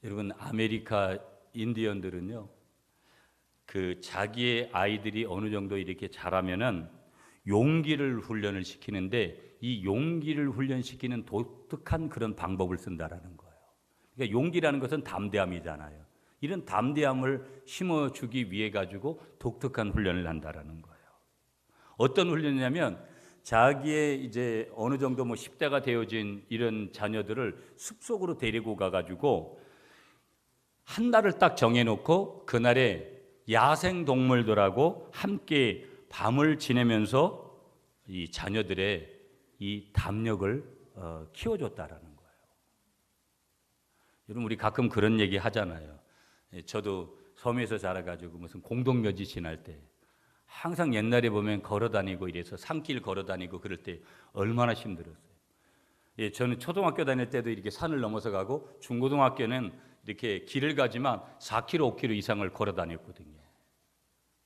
여러분, 아메리카 인디언들은요, 자기의 아이들이 어느 정도 이렇게 자라면은 용기를 훈련을 시키는데, 이 용기를 훈련시키는 독특한 그런 방법을 쓴다라는 거예요. 그러니까 용기라는 것은 담대함이잖아요. 이런 담대함을 심어주기 위해 가지고 독특한 훈련을 한다라는 거예요. 어떤 훈련이냐면, 자기의 이제 어느 정도 10대가 되어진 이런 자녀들을 숲속으로 데리고 가가지고 한 날을 딱 정해놓고 그날에 야생 동물들하고 함께 밤을 지내면서 이 자녀들의 이 담력을 키워줬다라는 거예요. 여러분, 우리 가끔 그런 얘기 하잖아요. 저도 섬에서 자라가지고 무슨 공동묘지 지날 때 항상 옛날에 보면 걸어다니고 이래서 산길 걸어다니고 그럴 때 얼마나 힘들었어요. 저는 초등학교 다닐 때도 이렇게 산을 넘어서 가고 중고등학교는 이렇게 길을 가지만 4km, 5km 이상을 걸어 다녔거든요.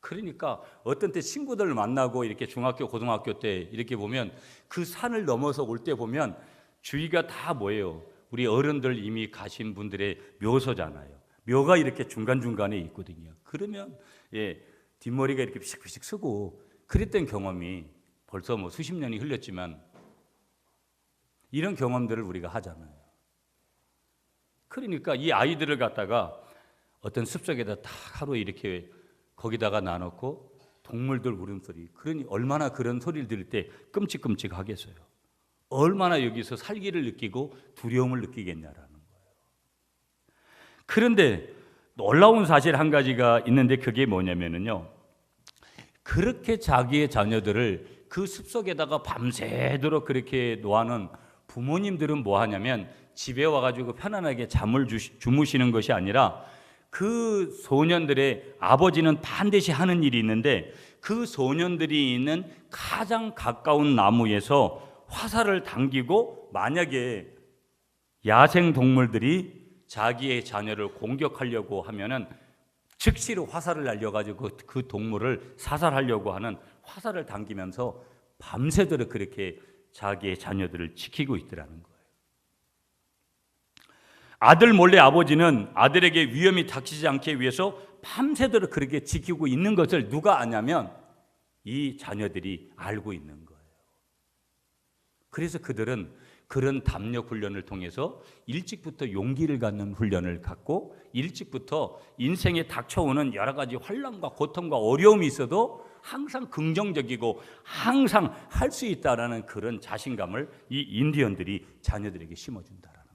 그러니까 어떤 때 친구들을 만나고 이렇게 중학교, 고등학교 때 이렇게 보면 그 산을 넘어서 올 때 보면 주위가 다 뭐예요? 우리 어른들 이미 가신 분들의 묘소잖아요. 묘가 이렇게 중간중간에 있거든요. 그러면 뒷머리가 이렇게 피식피식 쓰고 그랬던 경험이 벌써 수십 년이 흘렀지만 이런 경험들을 우리가 하잖아요. 그러니까 이 아이들을 갖다가 어떤 숲속에다 다 하루 이렇게 거기다가 놔놓고 동물들 울음소리, 그러니 얼마나 그런 소리를 들을 때 끔찍끔찍 하겠어요. 얼마나 여기서 살기를 느끼고 두려움을 느끼겠냐라는 거예요. 그런데 놀라운 사실 한 가지가 있는데 그게 뭐냐면요, 그렇게 자기의 자녀들을 그 숲속에다가 밤새도록 그렇게 놓아놓은 부모님들은 뭐 하냐면 집에 와가지고 편안하게 잠을 주무시는 것이 아니라 그 소년들의 아버지는 반드시 하는 일이 있는데, 그 소년들이 있는 가장 가까운 나무에서 화살을 당기고 만약에 야생 동물들이 자기의 자녀를 공격하려고 하면은 즉시로 화살을 날려가지고 그 동물을 사살하려고 하는 화살을 당기면서 밤새도록 그렇게 자기의 자녀들을 지키고 있더라는 거예요. 아들 몰래 아버지는 아들에게 위험이 닥치지 않기 위해서 밤새도록 그렇게 지키고 있는 것을 누가 아냐면 이 자녀들이 알고 있는 거예요. 그래서 그들은 그런 담력 훈련을 통해서 일찍부터 용기를 갖는 훈련을 갖고 일찍부터 인생에 닥쳐오는 여러 가지 환난과 고통과 어려움이 있어도 항상 긍정적이고 항상 할 수 있다라는 그런 자신감을 이 인디언들이 자녀들에게 심어준다라는 거예요.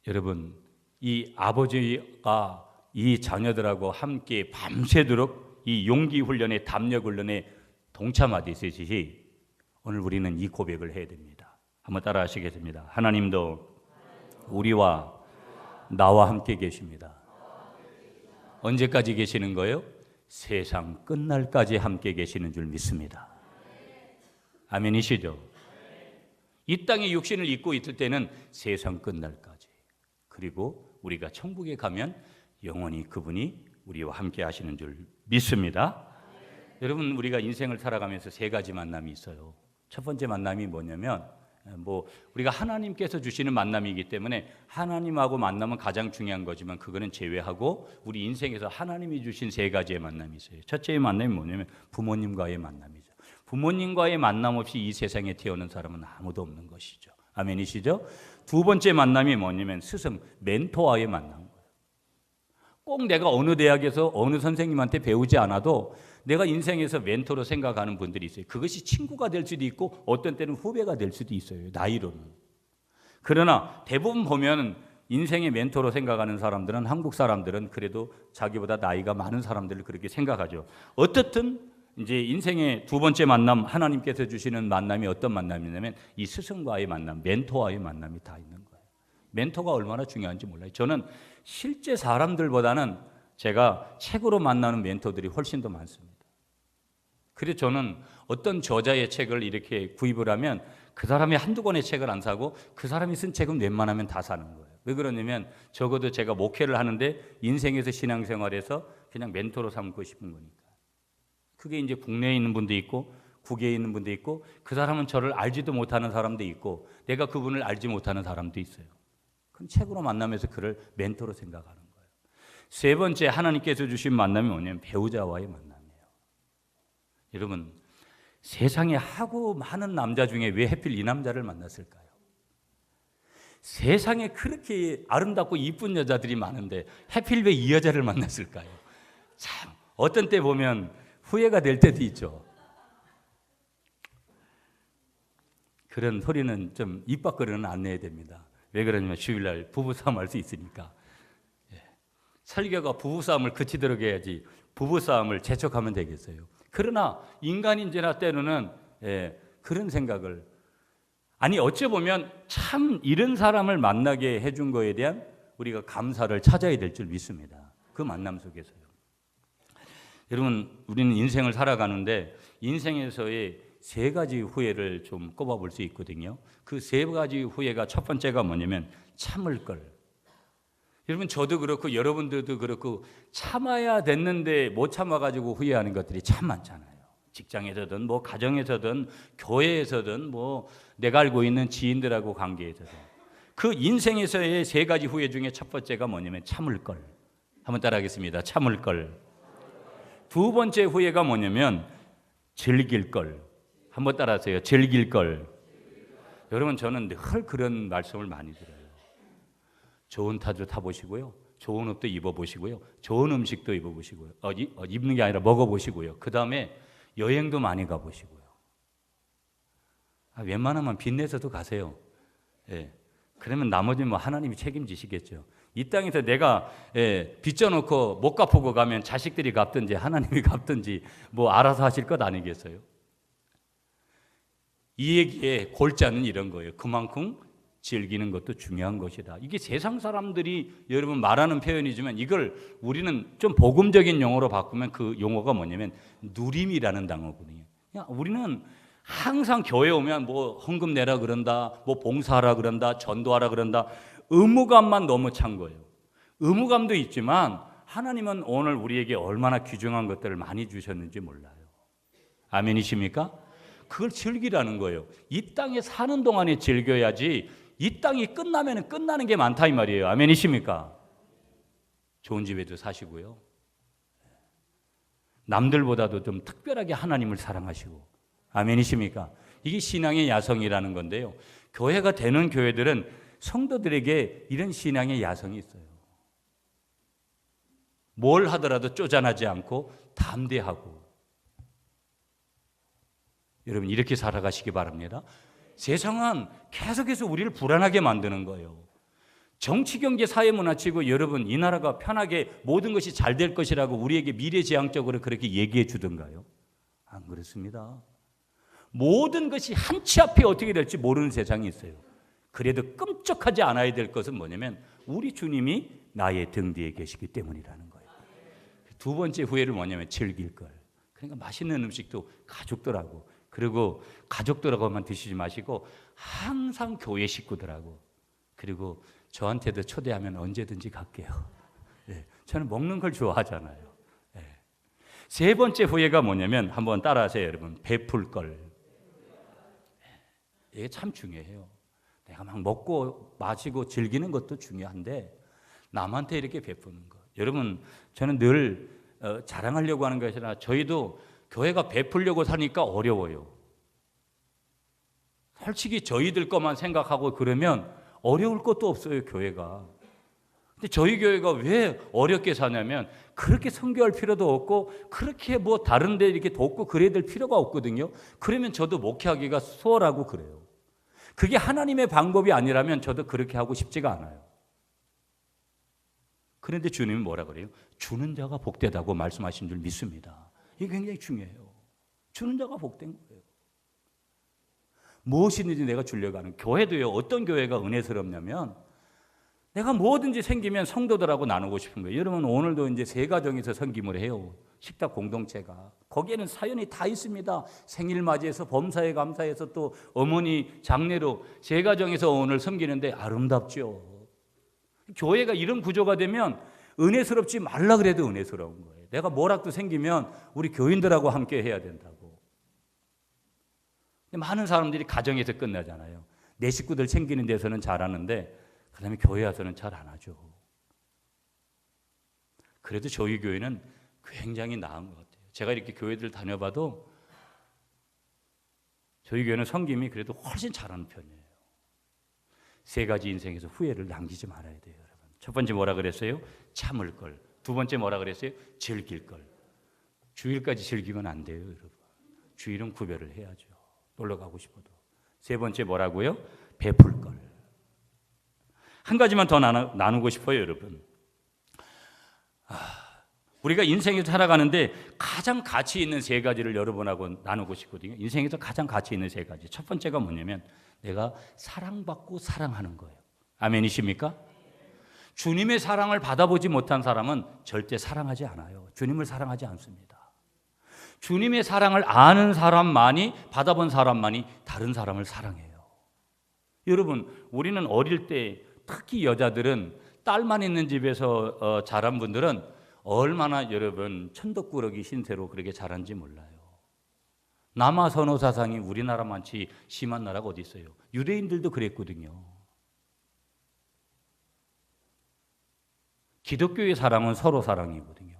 여러분, 이 아버지가 이 자녀들하고 함께 밤새도록 이 용기 훈련에 담력 훈련에 동참하듯이 오늘 우리는 이 고백을 해야 됩니다. 한번 따라 하시겠습니다. 하나님도 우리와 나와 함께 계십니다. 언제까지 계시는 거예요? 세상 끝날까지 함께 계시는 줄 믿습니다. 아멘이시죠? 이 땅에 육신을 입고 있을 때는 세상 끝날까지, 그리고 우리가 천국에 가면 영원히 그분이 우리와 함께 하시는 줄 믿습니다. 여러분, 우리가 인생을 살아가면서 세 가지 만남이 있어요. 첫 번째 만남이 뭐냐면 우리가 하나님께서 주시는 만남이기 때문에 하나님하고 만남은 가장 중요한 거지만 그거는 제외하고 우리 인생에서 하나님이 주신 세 가지의 만남이 있어요. 첫째의 만남이 뭐냐면 부모님과의 만남이죠. 부모님과의 만남 없이 이 세상에 태어난 사람은 아무도 없는 것이죠. 아멘이시죠? 두 번째 만남이 뭐냐면 스승, 멘토와의 만남. 꼭 내가 어느 대학에서 어느 선생님한테 배우지 않아도 내가 인생에서 멘토로 생각하는 분들이 있어요. 그것이 친구가 될 수도 있고 어떤 때는 후배가 될 수도 있어요, 나이로는. 그러나 대부분 보면 인생의 멘토로 생각하는 사람들은, 한국 사람들은 그래도 자기보다 나이가 많은 사람들을 그렇게 생각하죠. 어떻든 이제 인생의 두 번째 만남, 하나님께서 주시는 만남이 어떤 만남이냐면 이 스승과의 만남, 멘토와의 만남이 다 있는 거예요. 멘토가 얼마나 중요한지 몰라요. 저는 실제 사람들보다는 제가 책으로 만나는 멘토들이 훨씬 더 많습니다. 그래서 저는 어떤 저자의 책을 이렇게 구입을 하면 그 사람이 한두 권의 책을 안 사고 그 사람이 쓴 책은 웬만하면 다 사는 거예요. 왜 그러냐면 적어도 제가 목회를 하는데 인생에서 신앙생활에서 그냥 멘토로 삼고 싶은 거니까. 그게 이제 국내에 있는 분도 있고 국외에 있는 분도 있고 그 사람은 저를 알지도 못하는 사람도 있고 내가 그분을 알지 못하는 사람도 있어요. 그럼 책으로 만나면서 그를 멘토로 생각하는 거예요. 세 번째 하나님께서 주신 만남이 뭐냐면 배우자와의 만남이에요. 여러분 세상에 하고 많은 남자 중에 왜 하필 이 남자를 만났을까요? 세상에 그렇게 아름답고 이쁜 여자들이 많은데 하필 왜 이 여자를 만났을까요? 참 어떤 때 보면 후회가 될 때도 있죠. 그런 소리는 좀 입 밖으로는 안 내야 됩니다. 왜 그러냐면 주일날 부부싸움 할 수 있으니까. 설교가 부부싸움을 그치도록 해야지 부부싸움을 재촉하면 되겠어요. 그러나 인간인지나 때로는 그런 생각을 아니 어찌 보면 참 이런 사람을 만나게 해준 거에 대한 우리가 감사를 찾아야 될 줄 믿습니다. 그 만남 속에서요. 여러분 우리는 인생을 살아가는데 인생에서의 세 가지 후회를 좀 꼽아볼 수 있거든요. 그 세 가지 후회가 첫 번째가 뭐냐면 참을 걸. 여러분 저도 그렇고 여러분들도 그렇고 참아야 됐는데 못 참아가지고 후회하는 것들이 참 많잖아요. 직장에서든 뭐 가정에서든 교회에서든 뭐 내가 알고 있는 지인들하고 관계에서든 그 인생에서의 세 가지 후회 중에 첫 번째가 뭐냐면 참을 걸. 한번 따라하겠습니다. 참을 걸. 두 번째 후회가 뭐냐면 즐길 걸. 한번 따라하세요. 즐길 걸. 여러분 저는 늘 그런 말씀을 많이 들어요. 좋은 타도 타보시고요. 좋은 옷도 입어보시고요. 좋은 음식도 입어보시고요. 입는 게 아니라 먹어보시고요. 그 다음에 여행도 많이 가보시고요. 웬만하면 빚내서도 가세요. 그러면 나머지는 뭐 하나님이 책임지시겠죠. 이 땅에서 내가 빚져놓고 못 갚고 가면 자식들이 갚든지 하나님이 갚든지 뭐 알아서 하실 것 아니겠어요? 이 얘기의 골자는 이런 거예요. 그만큼 즐기는 것도 중요한 것이다. 이게 세상 사람들이 여러분 말하는 표현이지만 이걸 우리는 좀 복음적인 용어로 바꾸면 그 용어가 뭐냐면 누림이라는 단어거든요. 우리는 항상 교회 오면 뭐 헌금 내라 그런다, 뭐 봉사하라 그런다, 전도하라 그런다. 의무감만 너무 찬 거예요. 의무감도 있지만 하나님은 오늘 우리에게 얼마나 귀중한 것들을 많이 주셨는지 몰라요. 아멘이십니까? 그걸 즐기라는 거예요. 이 땅에 사는 동안에 즐겨야지 이 땅이 끝나면 끝나는 게 많다 이 말이에요. 아멘이십니까? 좋은 집에도 사시고요. 남들보다도 좀 특별하게 하나님을 사랑하시고. 아멘이십니까? 이게 신앙의 야성이라는 건데요. 교회가 되는 교회들은 성도들에게 이런 신앙의 야성이 있어요. 뭘 하더라도 쪼잔하지 않고 담대하고. 여러분 이렇게 살아가시기 바랍니다. 세상은 계속해서 우리를 불안하게 만드는 거예요. 정치, 경제, 사회, 문화 치고 여러분 이 나라가 편하게 모든 것이 잘 될 것이라고 우리에게 미래지향적으로 그렇게 얘기해 주던가요? 안 그렇습니다. 모든 것이 한치 앞에 어떻게 될지 모르는 세상이 있어요. 그래도 끔찍하지 않아야 될 것은 뭐냐면 우리 주님이 나의 등 뒤에 계시기 때문이라는 거예요. 두 번째 후회를 뭐냐면 즐길 걸. 그러니까 맛있는 음식도 가족들하고 그리고 가족들하고만 드시지 마시고 항상 교회 식구들하고 그리고 저한테도 초대하면 언제든지 갈게요. 저는 먹는 걸 좋아하잖아요. 세 번째 후회가 뭐냐면 한번 따라하세요 여러분. 베풀 걸. 이게 참 중요해요. 내가 막 먹고 마시고 즐기는 것도 중요한데 남한테 이렇게 베푸는 것. 여러분 저는 늘 자랑하려고 하는 것이 아니라 저희도 교회가 베풀려고 사니까 어려워요. 솔직히 저희들 것만 생각하고 그러면 어려울 것도 없어요 교회가. 근데 저희 교회가 왜 어렵게 사냐면 그렇게 선교할 필요도 없고 그렇게 뭐 다른 데 이렇게 돕고 그래야 될 필요가 없거든요. 그러면 저도 목회하기가 수월하고 그래요. 그게 하나님의 방법이 아니라면 저도 그렇게 하고 싶지가 않아요. 그런데 주님은 뭐라 그래요? 주는 자가 복되다고 말씀하신 줄 믿습니다. 이게 굉장히 중요해요. 주는 자가 복된 거예요. 무엇이든지 내가 주려고 하는 교회도요. 어떤 교회가 은혜스럽냐면 내가 뭐든지 생기면 성도들하고 나누고 싶은 거예요. 여러분 오늘도 이제 세 가정에서 섬김을 해요. 식탁 공동체가. 거기에는 사연이 다 있습니다. 생일 맞이해서 범사에 감사해서 또 어머니 장례로 세 가정에서 오늘 섬기는데 아름답죠. 교회가 이런 구조가 되면 은혜스럽지 말라 그래도 은혜스러운 거예요. 내가 뭐라도 생기면 우리 교인들하고 함께 해야 된다고. 많은 사람들이 가정에서 끝나잖아요. 내 식구들 챙기는 데서는 잘하는데 그다음에 교회 와서는 잘 안 하죠. 그래도 저희 교회는 굉장히 나은 것 같아요. 제가 이렇게 교회들 다녀봐도 저희 교회는 섬김이 그래도 훨씬 잘하는 편이에요. 세 가지 인생에서 후회를 남기지 말아야 돼요, 여러분. 첫 번째 뭐라 그랬어요? 참을 걸. 두 번째 뭐라 그랬어요? 즐길 걸. 주일까지 즐기면 안 돼요, 여러분. 주일은 구별을 해야죠. 놀러 가고 싶어도. 세 번째 뭐라고요? 베풀 걸. 한 가지만 더 나누고 싶어요, 여러분. 우리가 인생에서 살아가는데 가장 가치 있는 세 가지를 여러분하고 나누고 싶거든요. 인생에서 가장 가치 있는 세 가지. 첫 번째가 뭐냐면 내가 사랑받고 사랑하는 거예요. 아멘이십니까? 주님의 사랑을 받아보지 못한 사람은 절대 사랑하지 않아요. 주님을 사랑하지 않습니다. 주님의 사랑을 아는 사람만이, 받아본 사람만이 다른 사람을 사랑해요. 여러분, 우리는 어릴 때 특히 여자들은 딸만 있는 집에서 자란 분들은 얼마나 여러분 천덕꾸러기 신세로 그렇게 자란지 몰라요. 남아 선호 사상이 우리나라만치 심한 나라가 어디 있어요? 유대인들도 그랬거든요. 기독교의 사랑은 서로 사랑이거든요.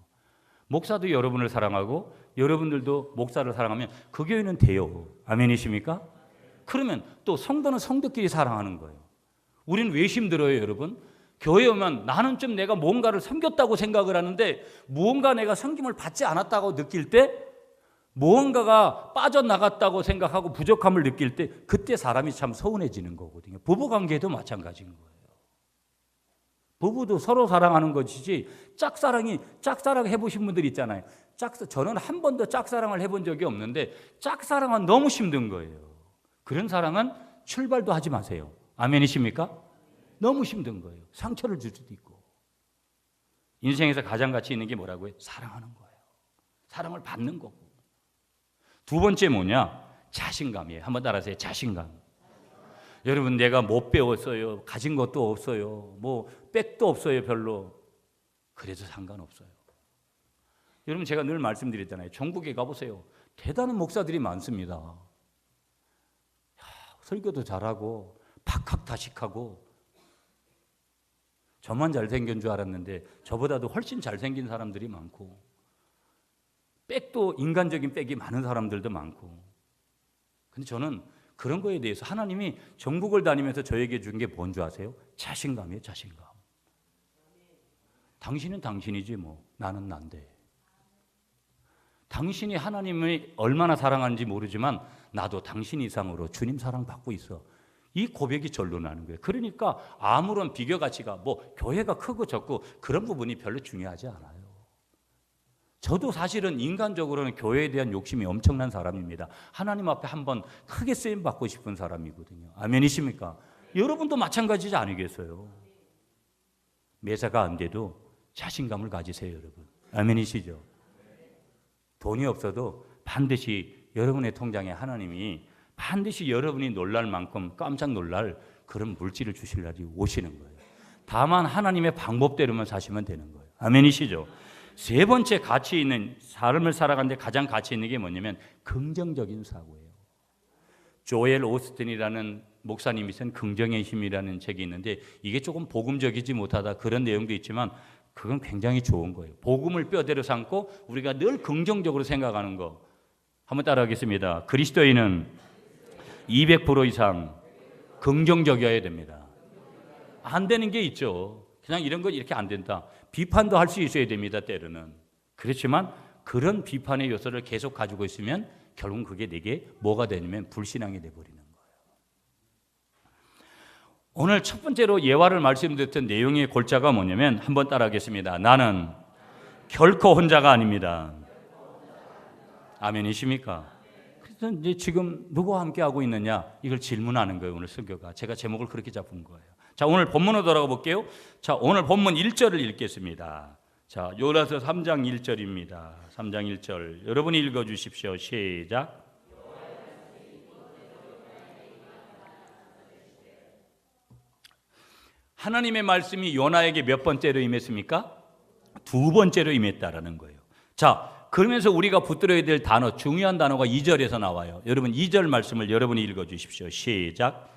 목사도 여러분을 사랑하고 여러분들도 목사를 사랑하면 그 교회는 돼요. 아멘이십니까? 그러면 또 성도는 성도끼리 사랑하는 거예요. 우리는 왜 힘들어요, 여러분? 교회 오면 나는 좀 내가 뭔가를 섬겼다고 생각을 하는데 무언가 내가 섬김을 받지 않았다고 느낄 때, 무언가가 빠져나갔다고 생각하고 부족함을 느낄 때 그때 사람이 참 서운해지는 거거든요. 부부관계도 마찬가지인 거예요. 부부도 서로 사랑하는 것이지 짝사랑 해보신 분들 있잖아요. 저는 한 번도 짝사랑을 해본 적이 없는데 짝사랑은 너무 힘든 거예요. 그런 사랑은 출발도 하지 마세요. 아멘이십니까? 너무 힘든 거예요. 상처를 줄 수도 있고. 인생에서 가장 가치 있는 게 뭐라고요? 사랑하는 거예요. 사랑을 받는 거고. 두 번째 뭐냐? 자신감이에요. 한번 따라하세요. 자신감. 여러분, 내가 못 배웠어요. 가진 것도 없어요. 뭐 백도 없어요, 별로. 그래도 상관없어요. 여러분, 제가 늘 말씀드렸잖아요. 전국에 가보세요. 대단한 목사들이 많습니다. 설교도 잘하고 박학다식하고. 저만 잘생긴 줄 알았는데 저보다도 훨씬 잘생긴 사람들이 많고, 백도 인간적인 백이 많은 사람들도 많고. 근데 저는 그런 거에 대해서 하나님이 전국을 다니면서 저에게 준 게 뭔 줄 아세요? 자신감이에요. 자신감. 당신은 당신이지 뭐 나는 난데. 당신이 하나님을 얼마나 사랑하는지 모르지만 나도 당신 이상으로 주님 사랑받고 있어. 이 고백이 절로 나는 거예요. 그러니까 아무런 비교 가치가 뭐 교회가 크고 적고 그런 부분이 별로 중요하지 않아요. 저도 사실은 인간적으로는 교회에 대한 욕심이 엄청난 사람입니다. 하나님 앞에 한번 크게 쓰임 받고 싶은 사람이거든요. 아멘이십니까? 여러분도 마찬가지지 아니겠어요? 매사가 안 돼도 자신감을 가지세요, 여러분. 아멘이시죠? 돈이 없어도 반드시 여러분의 통장에 하나님이 반드시 여러분이 놀랄 만큼 깜짝 놀랄 그런 물질을 주실 날이 오시는 거예요. 다만 하나님의 방법대로만 사시면 되는 거예요. 아멘이시죠? 세 번째 가치 있는 삶을 살아가는데 가장 가치 있는 게 뭐냐면 긍정적인 사고예요. 조엘 오스틴이라는 목사님이 쓴 긍정의 힘이라는 책이 있는데 이게 조금 복음적이지 못하다 그런 내용도 있지만 그건 굉장히 좋은 거예요. 복음을 뼈대로 삼고 우리가 늘 긍정적으로 생각하는 거. 한번 따라하겠습니다. 그리스도인은 200% 이상 긍정적이어야 됩니다. 안 되는 게 있죠. 그냥 이런 거 이렇게 안 된다. 비판도 할 수 있어야 됩니다, 때로는. 그렇지만 그런 비판의 요소를 계속 가지고 있으면 결국은 그게 내게 뭐가 되냐면 불신앙이 돼버리는 거예요. 오늘 첫 번째로 예화를 말씀드렸던 내용의 골자가 뭐냐면 한번 따라하겠습니다. 나는 결코 혼자가 아닙니다. 아멘이십니까? 그래서 이제 지금 누구와 함께 하고 있느냐 이걸 질문하는 거예요. 오늘 설교가. 제가 제목을 그렇게 잡은 거예요. 자, 오늘 본문으로 돌아가 볼게요. 자, 오늘 본문 1절을 읽겠습니다. 자, 요나서 3장 1절입니다. 3장 1절 여러분이 읽어주십시오. 시작. 하나님의 말씀이 요나에게 몇 번째로 임했습니까? 두 번째로 임했다라는 거예요. 자, 그러면서 우리가 붙들어야 될 단어, 중요한 단어가 2절에서 나와요. 여러분 2절 말씀을 여러분이 읽어주십시오. 시작.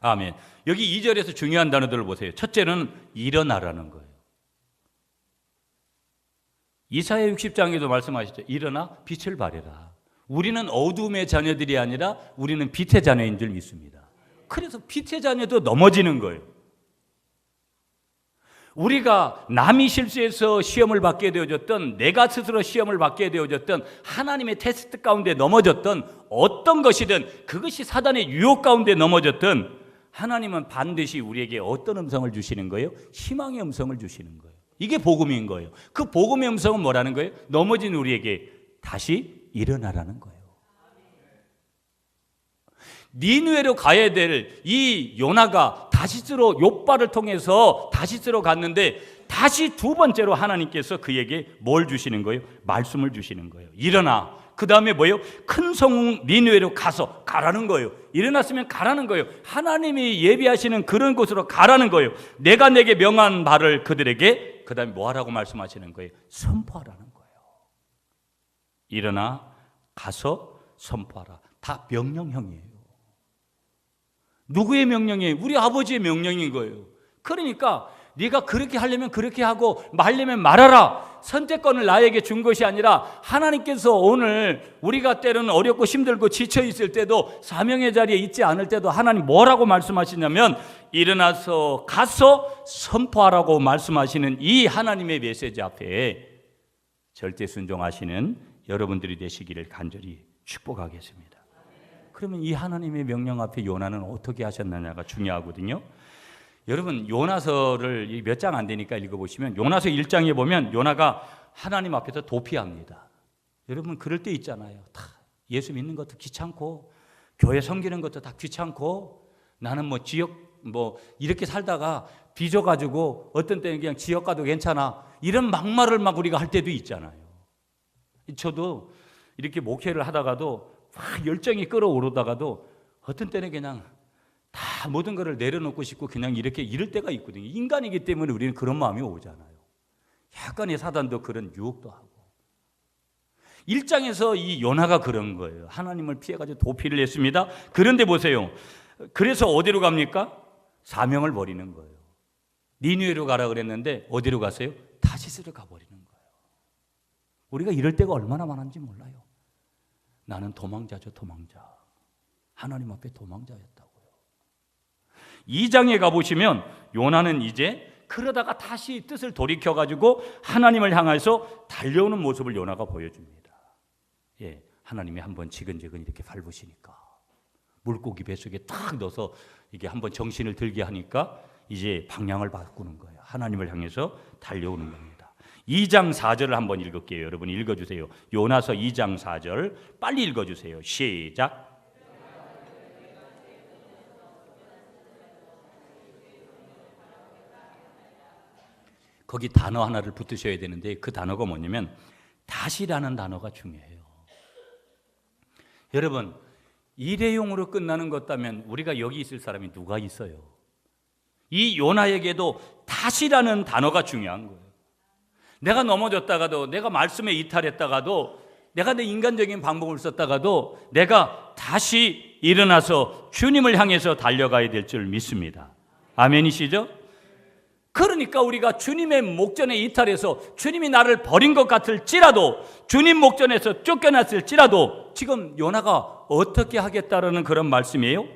아멘. 여기 2절에서 중요한 단어들을 보세요. 첫째는 일어나라는 거예요. 이사야 60장에도 말씀하시죠. 일어나 빛을 발해라. 우리는 어둠의 자녀들이 아니라 우리는 빛의 자녀인 줄 믿습니다. 그래서 빛의 자녀도 넘어지는 거예요. 우리가 남이 실수해서 시험을 받게 되어졌던, 내가 스스로 시험을 받게 되어졌던, 하나님의 테스트 가운데 넘어졌던 어떤 것이든, 그것이 사단의 유혹 가운데 넘어졌던, 하나님은 반드시 우리에게 어떤 음성을 주시는 거예요? 희망의 음성을 주시는 거예요. 이게 복음인 거예요. 그 복음의 음성은 뭐라는 거예요? 넘어진 우리에게 다시 일어나라는 거예요. 니느웨로 가야 될 이 요나가 다시스로 욥바를 통해서 다시스로 갔는데, 다시 두 번째로 하나님께서 그에게 뭘 주시는 거예요? 말씀을 주시는 거예요. 일어나. 그 다음에 뭐예요? 큰 성 니느웨로 가라는 거예요. 일어났으면 가라는 거예요. 하나님이 예비하시는 그런 곳으로 가라는 거예요. 내가 내게 명한 바를 그들에게, 그 다음에 뭐 하라고 말씀하시는 거예요? 선포하라는 거예요. 일어나 가서 선포하라. 다 명령형이에요. 누구의 명령이에요? 우리 아버지의 명령인 거예요. 그러니까 네가 그렇게 하려면 그렇게 하고 말려면 말하라. 선택권을 나에게 준 것이 아니라 하나님께서 오늘 우리가 때로는 어렵고 힘들고 지쳐 있을 때도, 사명의 자리에 있지 않을 때도 하나님 뭐라고 말씀하시냐면 일어나서 가서 선포하라고 말씀하시는 이 하나님의 메시지 앞에 절대 순종하시는 여러분들이 되시기를 간절히 축복하겠습니다. 그러면 이 하나님의 명령 앞에 요나는 어떻게 하셨느냐가 중요하거든요. 여러분 요나서를 몇 장 안 되니까 읽어보시면 요나서 1장에 보면 요나가 하나님 앞에서 도피합니다. 여러분 그럴 때 있잖아요. 다 예수 믿는 것도 귀찮고 교회 섬기는 것도 다 귀찮고 나는 뭐 지역 뭐 이렇게 살다가 빚어가지고 어떤 때는 그냥 지역 가도 괜찮아, 이런 막말을 막 우리가 할 때도 있잖아요. 저도 이렇게 목회를 하다가도 막 열정이 끌어오르다가도 어떤 때는 그냥 다 모든 것을 내려놓고 싶고 그냥 이렇게 이럴 때가 있거든요. 인간이기 때문에 우리는 그런 마음이 오잖아요. 약간의 사단도 그런 유혹도 하고. 1장에서 이 요나가 그런 거예요. 하나님을 피해가지고 도피를 했습니다. 그런데 보세요. 그래서 어디로 갑니까? 사명을 버리는 거예요. 니느웨로 가라 그랬는데 어디로 갔어요? 다시스로 가버리는 거예요. 우리가 이럴 때가 얼마나 많은지 몰라요. 나는 도망자죠, 도망자. 하나님 앞에 도망자였다고요. 2장에 가보시면 요나는 이제 그러다가 다시 뜻을 돌이켜가지고 하나님을 향해서 달려오는 모습을 요나가 보여줍니다. 예, 하나님이 한번 지근지근 이렇게 밟으시니까 물고기 뱃속에 탁 넣어서 이게 한번 정신을 들게 하니까 이제 방향을 바꾸는 거예요. 하나님을 향해서 달려오는 겁니다. 2장 4절을 한번 읽을게요. 여러분 읽어주세요. 요나서 2장 4절 빨리 읽어주세요. 시작. 거기 단어 하나를 붙으셔야 되는데 그 단어가 뭐냐면 다시라는 단어가 중요해요. 여러분 일회용으로 끝나는 것다면 우리가 여기 있을 사람이 누가 있어요? 이 요나에게도 다시라는 단어가 중요한 거예요. 내가 넘어졌다가도, 내가 말씀에 이탈했다가도, 내가 내 인간적인 방법을 썼다가도 내가 다시 일어나서 주님을 향해서 달려가야 될 줄 믿습니다. 아멘이시죠? 그러니까 우리가 주님의 목전에 이탈해서 주님이 나를 버린 것 같을지라도, 주님 목전에서 쫓겨났을지라도 지금 요나가 어떻게 하겠다라는 그런 말씀이에요.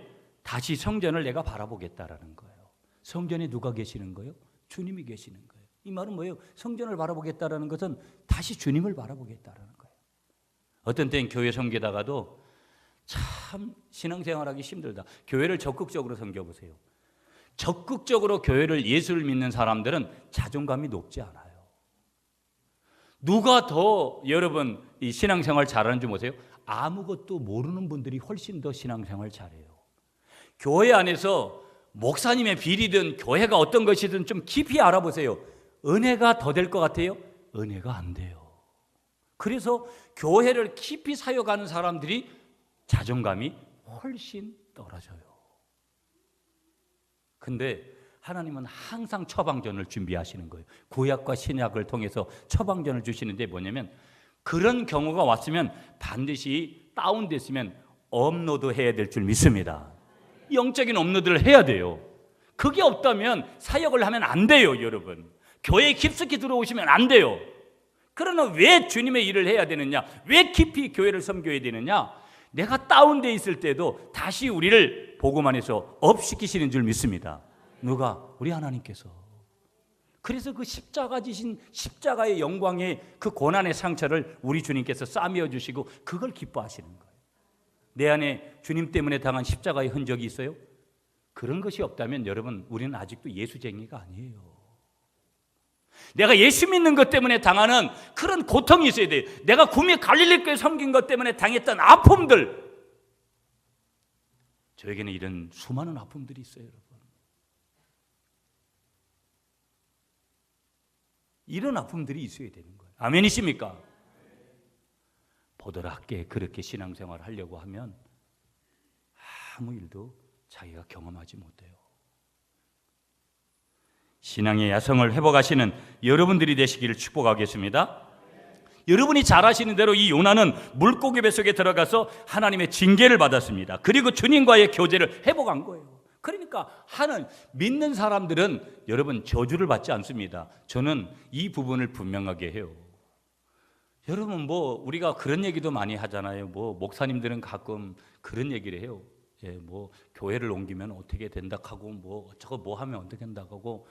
다시 성전을 내가 바라보겠다라는 거예요. 성전에 누가 계시는 거예요? 주님이 계시는 거예요. 이 말은 뭐예요? 성전을 바라보겠다라는 것은 다시 주님을 바라보겠다라는 거예요. 어떤 때는 교회 섬기다가도 참 신앙생활하기 힘들다. 교회를 적극적으로 섬겨보세요. 적극적으로 교회를, 예수를 믿는 사람들은 자존감이 높지 않아요. 누가 더 여러분 이 신앙생활 잘하는지 보세요. 아무것도 모르는 분들이 훨씬 더 신앙생활 잘해요. 교회 안에서 목사님의 비리든 교회가 어떤 것이든 좀 깊이 알아보세요. 은혜가 더 될 것 같아요? 은혜가 안 돼요. 그래서 교회를 깊이 사역하는 사람들이 자존감이 훨씬 떨어져요. 근데 하나님은 항상 처방전을 준비하시는 거예요. 구약과 신약을 통해서 처방전을 주시는데 뭐냐면 그런 경우가 왔으면 반드시 다운됐으면 업로드 해야 될 줄 믿습니다. 영적인 업로드를 해야 돼요. 그게 없다면 사역을 하면 안 돼요, 여러분. 교회에 깊숙이 들어오시면 안 돼요. 그러나 왜 주님의 일을 해야 되느냐? 왜 깊이 교회를 섬겨야 되느냐? 내가 다운돼 있을 때도 다시 우리를 복음 안에서 업시키시는 줄 믿습니다. 누가? 우리 하나님께서. 그래서 그 십자가 지신 십자가의 영광의 그 고난의 상처를 우리 주님께서 싸매어 주시고 그걸 기뻐하시는 거예요. 내 안에 주님 때문에 당한 십자가의 흔적이 있어요? 그런 것이 없다면 여러분, 우리는 아직도 예수쟁이가 아니에요. 내가 예수 믿는 것 때문에 당하는 그런 고통이 있어야 돼요. 내가 구미 갈릴리 교회 섬긴 것 때문에 당했던 아픔들, 저에게는 이런 수많은 아픔들이 있어요, 여러분. 이런 아픔들이 있어야 되는 거예요. 아멘이십니까? 보드랍게 그렇게 신앙생활을 하려고 하면 아무 일도 자기가 경험하지 못해요. 신앙의 야성을 회복하시는 여러분들이 되시기를 축복하겠습니다. 여러분이 잘 아시는 대로 이 요나는 물고기 뱃속에 들어가서 하나님의 징계를 받았습니다. 그리고 주님과의 교제를 회복한 거예요. 그러니까 믿는 사람들은 여러분 저주를 받지 않습니다. 저는 이 부분을 분명하게 해요. 여러분 우리가 그런 얘기도 많이 하잖아요. 목사님들은 가끔 그런 얘기를 해요. 교회를 옮기면 어떻게 된다 하고 어쩌고 하면 어떻게 된다 하고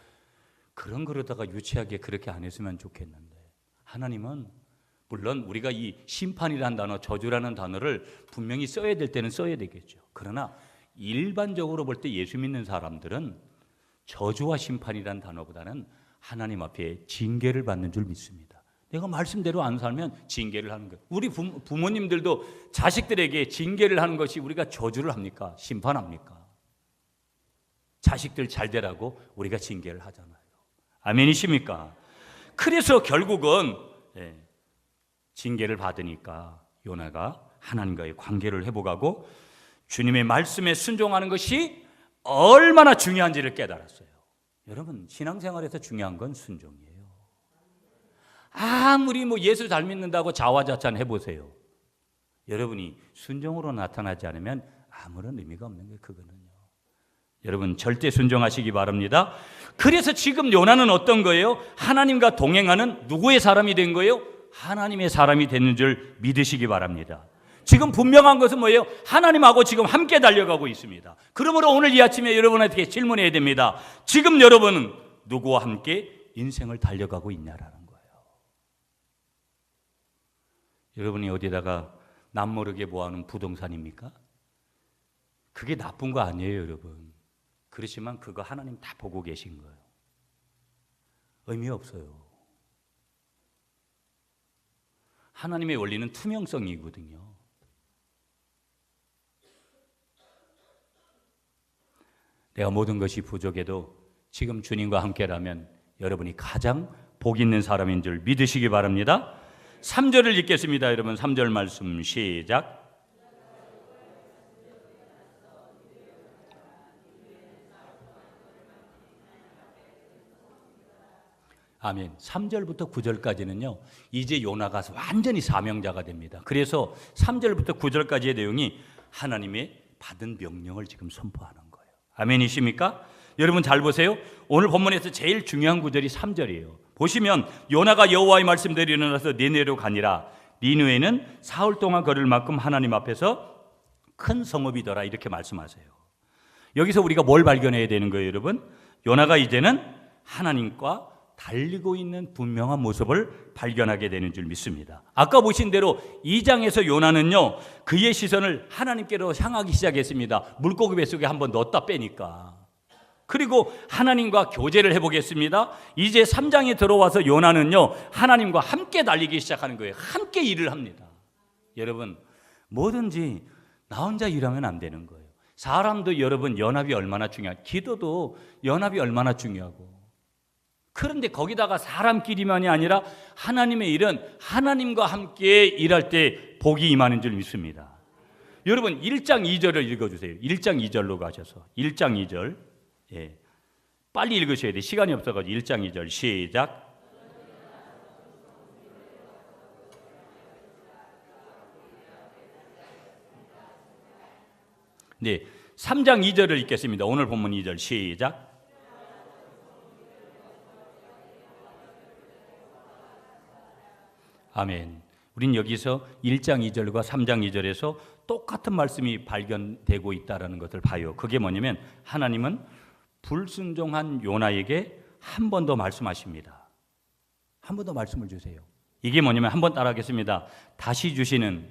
그런 거로다가 유치하게 그렇게 안 했으면 좋겠는데, 하나님은 물론 우리가 이 심판이라는 단어, 저주라는 단어를 분명히 써야 될 때는 써야 되겠죠. 그러나 일반적으로 볼 때 예수 믿는 사람들은 저주와 심판이라는 단어보다는 하나님 앞에 징계를 받는 줄 믿습니다. 내가 말씀대로 안 살면 징계를 하는 거예요. 우리 부모님들도 자식들에게 징계를 하는 것이 우리가 저주를 합니까? 심판합니까? 자식들 잘 되라고 우리가 징계를 하잖아요. 아멘이십니까? 그래서 결국은 징계를 받으니까 요나가 하나님과의 관계를 회복하고 주님의 말씀에 순종하는 것이 얼마나 중요한지를 깨달았어요. 여러분, 신앙생활에서 중요한 건 순종이에요. 아무리 예수 잘 믿는다고 자화자찬 해보세요. 여러분이 순종으로 나타나지 않으면 아무런 의미가 없는 거예요. 그거는요. 여러분 절대 순종하시기 바랍니다. 그래서 지금 요나는 어떤 거예요? 하나님과 동행하는 누구의 사람이 된 거예요? 하나님의 사람이 되는 줄 믿으시기 바랍니다. 지금 분명한 것은 뭐예요? 하나님하고 지금 함께 달려가고 있습니다. 그러므로 오늘 이 아침에 여러분한테 질문해야 됩니다. 지금 여러분은 누구와 함께 인생을 달려가고 있냐라는 거예요. 여러분이 어디다가 남모르게 모아놓은 부동산입니까? 그게 나쁜 거 아니에요, 여러분. 그렇지만 그거 하나님 다 보고 계신 거예요. 의미 없어요. 하나님의 원리는 투명성이거든요. 내가 모든 것이 부족해도 지금 주님과 함께라면 여러분이 가장 복 있는 사람인 줄 믿으시기 바랍니다. 3절을 읽겠습니다. 여러분 3절 말씀 시작. 아멘. 3절부터 9절까지는요, 이제 요나가 완전히 사명자가 됩니다. 그래서 3절부터 9절까지의 내용이 하나님의 받은 명령을 지금 선포하는 거예요. 아멘이십니까? 여러분 잘 보세요. 오늘 본문에서 제일 중요한 구절이 3절이에요. 보시면 요나가 여호와의 말씀대로 일어나서 니느웨로 가니라. 니느웨는 사흘 동안 걸을 만큼 하나님 앞에서 큰 성읍이더라, 이렇게 말씀하세요. 여기서 우리가 뭘 발견해야 되는 거예요, 여러분? 요나가 이제는 하나님과 달리고 있는 분명한 모습을 발견하게 되는 줄 믿습니다. 아까 보신 대로 2장에서 요나는요, 그의 시선을 하나님께로 향하기 시작했습니다. 물고기 뱃속에 한번 넣었다 빼니까. 그리고 하나님과 교제를 해보겠습니다. 이제 3장에 들어와서 요나는요, 하나님과 함께 달리기 시작하는 거예요. 함께 일을 합니다. 여러분, 뭐든지 나 혼자 일하면 안 되는 거예요. 사람도 여러분 연합이 얼마나 중요하고, 기도도 연합이 얼마나 중요하고, 그런데 거기다가 사람끼리만이 아니라 하나님의 일은 하나님과 함께 일할 때 복이 임하는 줄 믿습니다. 여러분 1장 2절을 읽어주세요. 1장 2절로 가셔서 1장 2절. 빨리 읽으셔야 돼. 시간이 없어가지고 1장 2절 시작. 네, 3장 2절을 읽겠습니다. 오늘 본문 2절 시작. 아멘. 우린 여기서 1장 2절과 3장 2절에서 똑같은 말씀이 발견되고 있다는 것을 봐요. 그게 뭐냐면 하나님은 불순종한 요나에게 한 번 더 말씀하십니다. 한 번 더 말씀을 주세요. 이게 뭐냐면 한번 따라하겠습니다. 다시 주시는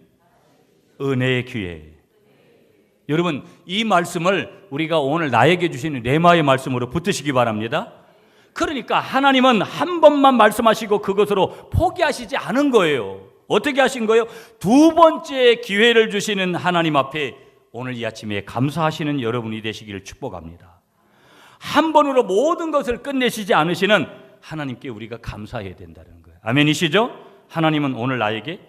은혜의 기회. 여러분, 이 말씀을 우리가 오늘 나에게 주시는 레마의 말씀으로 붙드시기 바랍니다. 그러니까 하나님은 한 번만 말씀하시고 그것으로 포기하시지 않은 거예요. 어떻게 하신 거예요? 두 번째 기회를 주시는 하나님 앞에 오늘 이 아침에 감사하시는 여러분이 되시기를 축복합니다. 한 번으로 모든 것을 끝내시지 않으시는 하나님께 우리가 감사해야 된다는 거예요. 아멘이시죠? 하나님은 오늘 나에게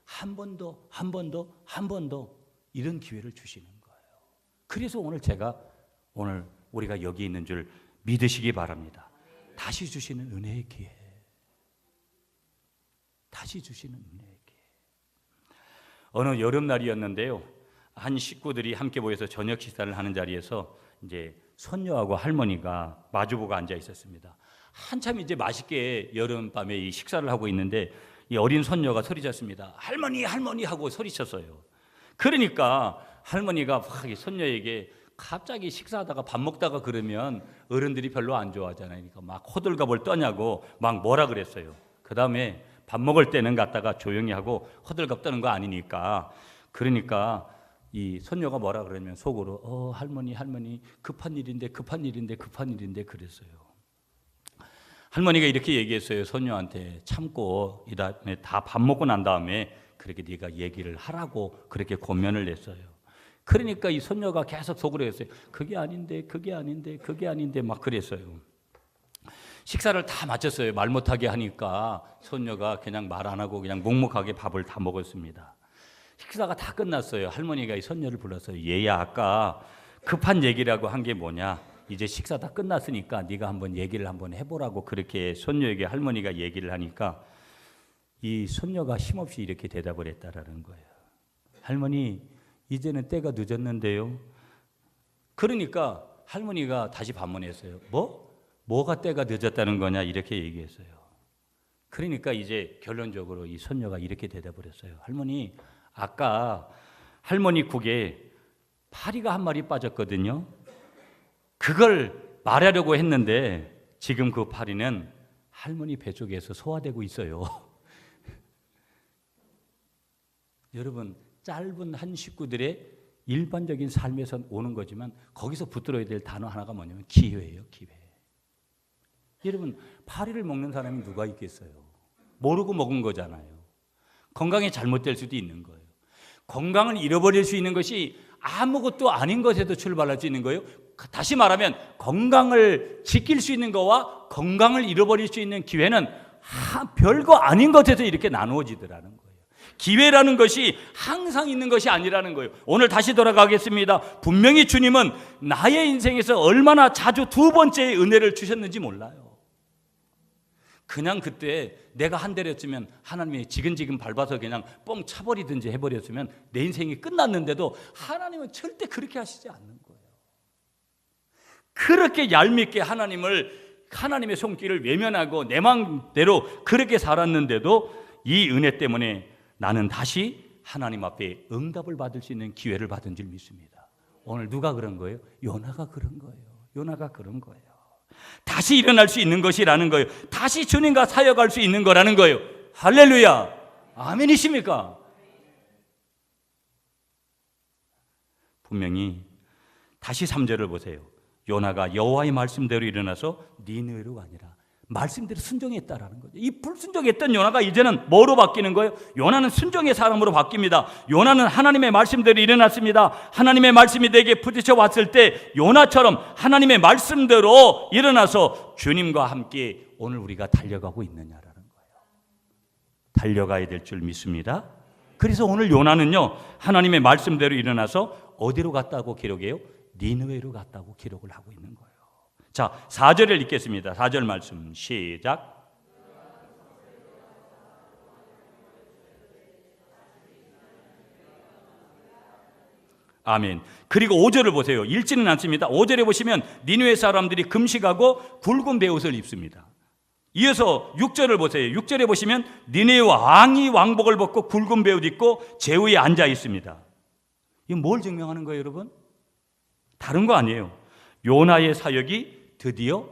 한 번 더, 한 번 더, 한 번 더 이런 기회를 주시는 거예요. 그래서 오늘 우리가 여기 있는 줄 믿으시기 바랍니다. 다시 주시는 은혜의 기회. 다시 주시는 은혜의 기회. 어느 여름날이었는데요. 한 식구들이 함께 모여서 저녁 식사를 하는 자리에서 이제 손녀하고 할머니가 마주보고 앉아 있었습니다. 한참 이제 맛있게 여름밤에 이 식사를 하고 있는데 이 어린 손녀가 소리쳤습니다. 할머니, 할머니 하고 소리쳤어요. 그러니까 할머니가 막 손녀에게 갑자기 식사하다가 밥 먹다가 그러면 어른들이 별로 안 좋아하잖아요. 그러니까 막 호들갑을 떠냐고 막 뭐라 그랬어요. 그 다음에 밥 먹을 때는 갖다가 조용히 하고 호들갑 떠는 거 아니니까. 그러니까 이 손녀가 뭐라 그러면 속으로 할머니 급한 일인데 그랬어요. 할머니가 이렇게 얘기했어요. 손녀한테 참고 이 다음에 다 밥 먹고 난 다음에 그렇게 네가 얘기를 하라고 그렇게 권면을 냈어요. 그러니까 이 손녀가 계속 속으로 했어요. 그게 아닌데 막 그랬어요. 식사를 다 마쳤어요. 말 못하게 하니까 손녀가 그냥 말 안 하고 그냥 묵묵하게 밥을 다 먹었습니다. 식사가 다 끝났어요. 할머니가 이 손녀를 불렀어요. 얘야, 아까 급한 얘기라고 한 게 뭐냐? 이제 식사 다 끝났으니까 네가 한번 얘기를 한번 해보라고 그렇게 손녀에게 할머니가 얘기를 하니까 이 손녀가 힘없이 이렇게 대답을 했다라는 거예요. 할머니, 이제는 때가 늦었는데요. 그러니까 할머니가 다시 반문했어요. 뭐가 때가 늦었다는 거냐 이렇게 얘기했어요. 그러니까 이제 결론적으로 이 손녀가 이렇게 대답을 했어요. 할머니, 아까 할머니 국에 파리가 한 마리 빠졌거든요. 그걸 말하려고 했는데 지금 그 파리는 할머니 뱃속에서 소화되고 있어요. 여러분, 짧은 한 식구들의 일반적인 삶에서 오는 거지만 거기서 붙들어야 될 단어 하나가 뭐냐면 기회예요. 기회. 여러분, 파리를 먹는 사람이 누가 있겠어요? 모르고 먹은 거잖아요. 건강이 잘못될 수도 있는 거예요. 건강을 잃어버릴 수 있는 것이 아무것도 아닌 것에도 출발할 수 있는 거예요. 다시 말하면 건강을 지킬 수 있는 거와 건강을 잃어버릴 수 있는 기회는 별거 아닌 것에서 이렇게 나누어지더라는 거예요. 기회라는 것이 항상 있는 것이 아니라는 거예요. 오늘 다시 돌아가겠습니다. 분명히 주님은 나의 인생에서 얼마나 자주 두 번째의 은혜를 주셨는지 몰라요. 그냥 그때 내가 한 대렸으면 하나님이 지근지근 밟아서 그냥 뻥 차버리든지 해버렸으면 내 인생이 끝났는데도 하나님은 절대 그렇게 하시지 않는 거예요. 그렇게 얄밉게 하나님의 손길을 외면하고 내 마음대로 그렇게 살았는데도 이 은혜 때문에 나는 다시 하나님 앞에 응답을 받을 수 있는 기회를 받은 줄 믿습니다. 오늘 누가 그런 거예요? 요나가 그런 거예요. 요나가 그런 거예요. 다시 일어날 수 있는 것이라는 거예요. 다시 주님과 사역할 수 있는 거라는 거예요. 할렐루야. 아멘이십니까? 분명히 다시 3절을 보세요. 요나가 여호와의 말씀대로 일어나서 니느웨로 아니라 말씀대로 순종했다라는 거죠. 이 불순종했던 요나가 이제는 뭐로 바뀌는 거예요? 요나는 순종의 사람으로 바뀝니다. 요나는 하나님의 말씀대로 일어났습니다. 하나님의 말씀이 내게 부딪혀 왔을 때 요나처럼 하나님의 말씀대로 일어나서 주님과 함께 오늘 우리가 달려가고 있느냐라는 거예요. 달려가야 될 줄 믿습니다. 그래서 오늘 요나는요, 하나님의 말씀대로 일어나서 어디로 갔다고 기록해요? 니느웨로 갔다고 기록을 하고 있는 거예요. 자, 4절을 읽겠습니다. 4절 말씀 시작. 아멘. 그리고 5절을 보세요. 읽지는 않습니다. 5절에 보시면 니느웨 사람들이 금식하고 굵은 베옷을 입습니다. 이어서 6절을 보세요. 6절에 보시면 니느웨 왕이 왕복을 벗고 굵은 베옷 입고 제위에 앉아 있습니다. 이건 뭘 증명하는 거예요, 여러분? 다른 거 아니에요. 요나의 사역이 드디어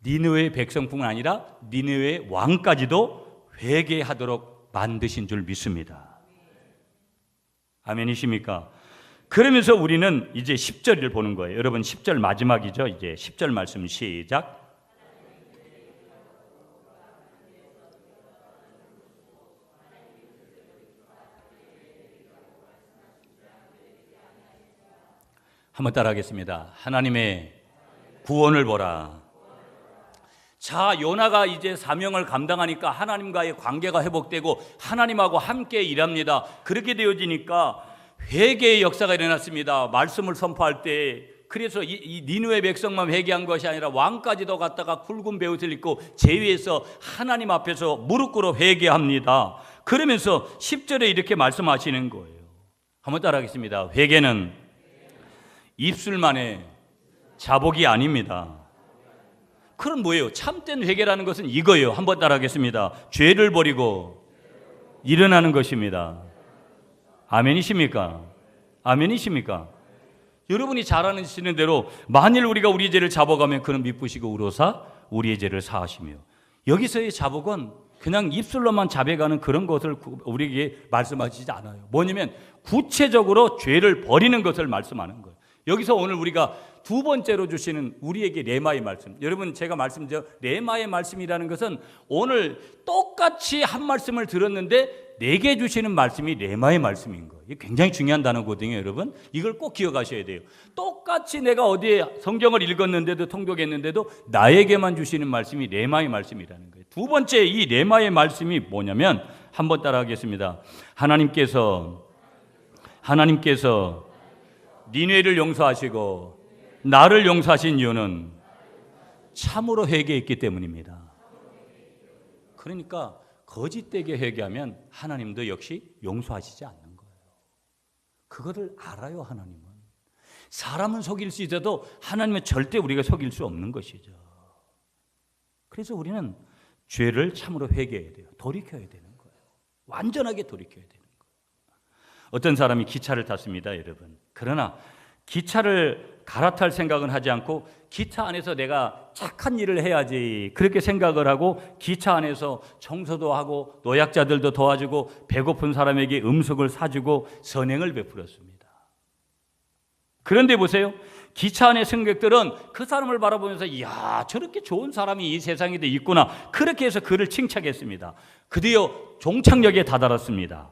니느웨 백성뿐만 아니라 니느웨 왕까지도 회개하도록 만드신 줄 믿습니다. 아멘이십니까? 그러면서 우리는 이제 10절을 보는 거예요. 여러분 10절 마지막이죠. 이제 10절 말씀 시작. 한번 따라하겠습니다. 하나님의 구원을 보라. 자, 요나가 이제 사명을 감당하니까 하나님과의 관계가 회복되고 하나님하고 함께 일합니다. 그렇게 되어지니까 회개의 역사가 일어났습니다. 말씀을 선포할 때. 그래서 이 니느웨 백성만 회개한 것이 아니라 왕까지도 갔다가 굵은 베옷을 입고 제위에서 하나님 앞에서 무릎 꿇어 회개합니다. 그러면서 10절에 이렇게 말씀하시는 거예요. 한번 따라하겠습니다. 회개는 입술만의 자복이 아닙니다. 그럼 뭐예요? 참된 회개라는 것은 이거예요. 한번 따라하겠습니다. 죄를 버리고 일어나는 것입니다. 아멘이십니까? 아멘이십니까? 여러분이 잘 아시는 대로 만일 우리가 우리의 죄를 잡아가면 그는 미쁘시고 의로사 우리의 죄를 사하시며, 여기서의 자복은 그냥 입술로만 자백하는 그런 것을 우리에게 말씀하시지 않아요. 뭐냐면 구체적으로 죄를 버리는 것을 말씀하는 거예요. 여기서 오늘 우리가 두 번째로 주시는 우리에게 레마의 말씀. 여러분 제가 말씀드려 레마의 말씀이라는 것은 오늘 똑같이 한 말씀을 들었는데 내게 주시는 말씀이 레마의 말씀인 거예요. 이게 굉장히 중요한 단어거든요, 여러분. 이걸 꼭 기억하셔야 돼요. 똑같이 내가 어디에 성경을 읽었는데도 통독했는데도 나에게만 주시는 말씀이 레마의 말씀이라는 거예요. 두 번째 이 레마의 말씀이 뭐냐면 한번 따라하겠습니다. 하나님께서 니느웨를 용서하시고 나를 용서하신 이유는 참으로 회개했기 때문입니다. 그러니까 거짓되게 회개하면 하나님도 역시 용서하시지 않는 거예요. 그거를 알아요. 하나님은 사람은 속일 수 있어도 하나님은 절대 우리가 속일 수 없는 것이죠. 그래서 우리는 죄를 참으로 회개해야 돼요. 돌이켜야 되는 거예요. 완전하게 돌이켜야 되는 거예요. 어떤 사람이 기차를 탔습니다, 여러분. 그러나 기차를 갈아탈 생각은 하지 않고 기차 안에서 내가 착한 일을 해야지 그렇게 생각을 하고 기차 안에서 청소도 하고 노약자들도 도와주고 배고픈 사람에게 음식을 사주고 선행을 베풀었습니다. 그런데 보세요. 기차 안의 승객들은 그 사람을 바라보면서 이야, 저렇게 좋은 사람이 이 세상에도 있구나, 그렇게 해서 그를 칭찬했습니다. 드디어 종착역에 다다랐습니다.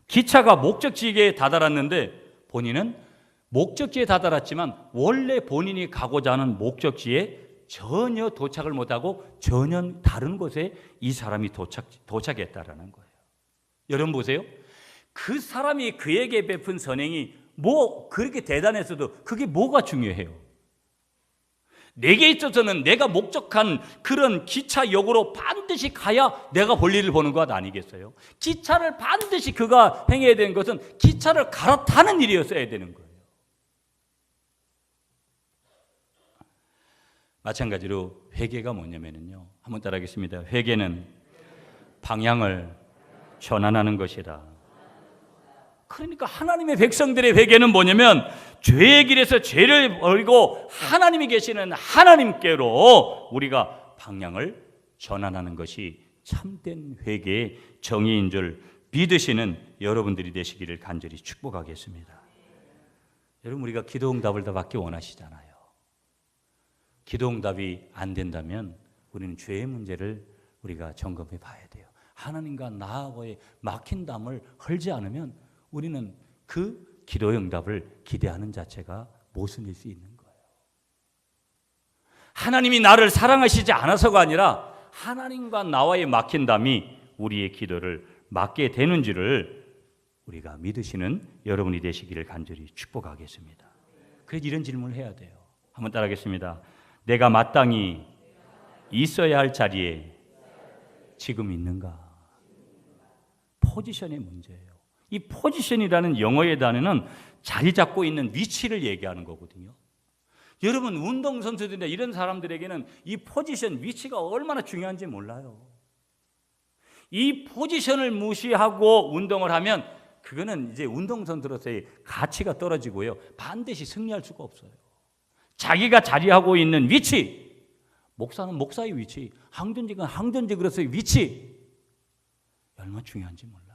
기차가 목적지에 다다랐는데 본인은 목적지에 다다랐지만 원래 본인이 가고자 하는 목적지에 전혀 도착을 못하고 전혀 다른 곳에 이 사람이 도착했다라는 거예요. 여러분 보세요. 그 사람이 그에게 베푼 선행이 뭐 그렇게 대단했어도 그게 뭐가 중요해요? 내게 있어서는 내가 목적한 그런 기차역으로 반드시 가야 내가 볼일을 보는 것 아니겠어요? 기차를 반드시 그가 행해야 되는 것은 기차를 갈아타는 일이었어야 되는 거예요. 마찬가지로 회개가 뭐냐면요, 한번 따라하겠습니다. 회개는 방향을 전환하는 것이다. 그러니까 하나님의 백성들의 회개는 뭐냐면 죄의 길에서 죄를 버리고 하나님이 계시는 하나님께로 우리가 방향을 전환하는 것이 참된 회개의 정의인 줄 믿으시는 여러분들이 되시기를 간절히 축복하겠습니다. 여러분 우리가 기도응답을 더 받기 원하시잖아요. 기도응답이 안 된다면 우리는 죄의 문제를 우리가 점검해 봐야 돼요. 하나님과 나하고의 막힌 담을 헐지 않으면 우리는 그 기도의 응답을 기대하는 자체가 모순일 수 있는 거예요. 하나님이 나를 사랑하시지 않아서가 아니라 하나님과 나와의 막힌 담이 우리의 기도를 막게 되는지를 우리가 믿으시는 여러분이 되시기를 간절히 축복하겠습니다. 그래서 이런 질문을 해야 돼요. 한번 따라하겠습니다. 내가 마땅히 있어야 할 자리에 지금 있는가? 포지션의 문제예요. 이 포지션이라는 영어의 단어는 자리 잡고 있는 위치를 얘기하는 거거든요. 여러분, 운동선수들이나 이런 사람들에게는 이 포지션, 위치가 얼마나 중요한지 몰라요. 이 포지션을 무시하고 운동을 하면 그거는 이제 운동선수로서의 가치가 떨어지고요. 반드시 승리할 수가 없어요. 자기가 자리하고 있는 위치, 목사는 목사의 위치, 항전직은 항전직으로서의 위치, 얼마나 중요한지 몰라요.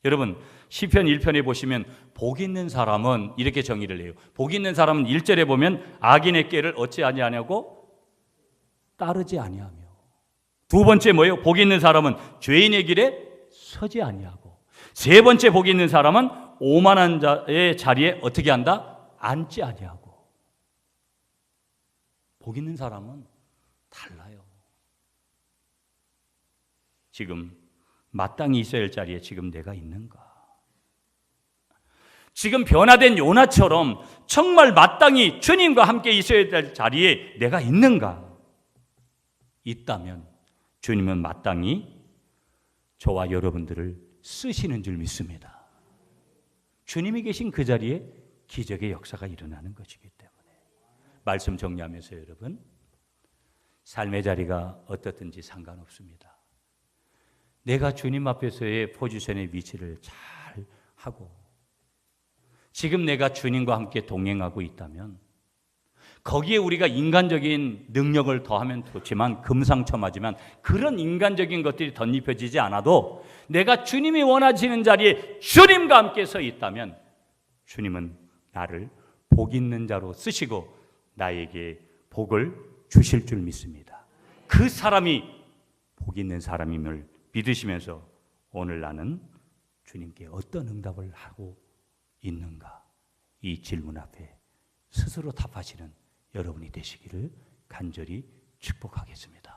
여러분, 시편 1편에 보시면 복 있는 사람은 이렇게 정의를 해요. 복 있는 사람은 1절에 보면 악인의 꾀를 어찌 아니하냐고 따르지 아니하며. 두 번째 뭐예요? 복 있는 사람은 죄인의 길에 서지 아니하고. 세 번째 복 있는 사람은 오만한 자의 자리에 어떻게 한다? 앉지 아니하고. 복 있는 사람은 달라요. 지금 마땅히 있어야 할 자리에 지금 내가 있는가? 지금 변화된 요나처럼 정말 마땅히 주님과 함께 있어야 될 자리에 내가 있는가? 있다면 주님은 마땅히 저와 여러분들을 쓰시는 줄 믿습니다. 주님이 계신 그 자리에 기적의 역사가 일어나는 것이기 때문에. 말씀 정리하면서 여러분, 삶의 자리가 어떻든지 상관없습니다. 내가 주님 앞에서의 포지션의 위치를 잘 하고 지금 내가 주님과 함께 동행하고 있다면 거기에 우리가 인간적인 능력을 더하면 좋지만 금상첨화지만 그런 인간적인 것들이 덧입혀지지 않아도 내가 주님이 원하시는 자리에 주님과 함께 서 있다면 주님은 나를 복 있는 자로 쓰시고 나에게 복을 주실 줄 믿습니다. 그 사람이 복 있는 사람임을 믿으시면서 오늘 나는 주님께 어떤 응답을 하고 있는가? 이 질문 앞에 스스로 답하시는 여러분이 되시기를 간절히 축복하겠습니다.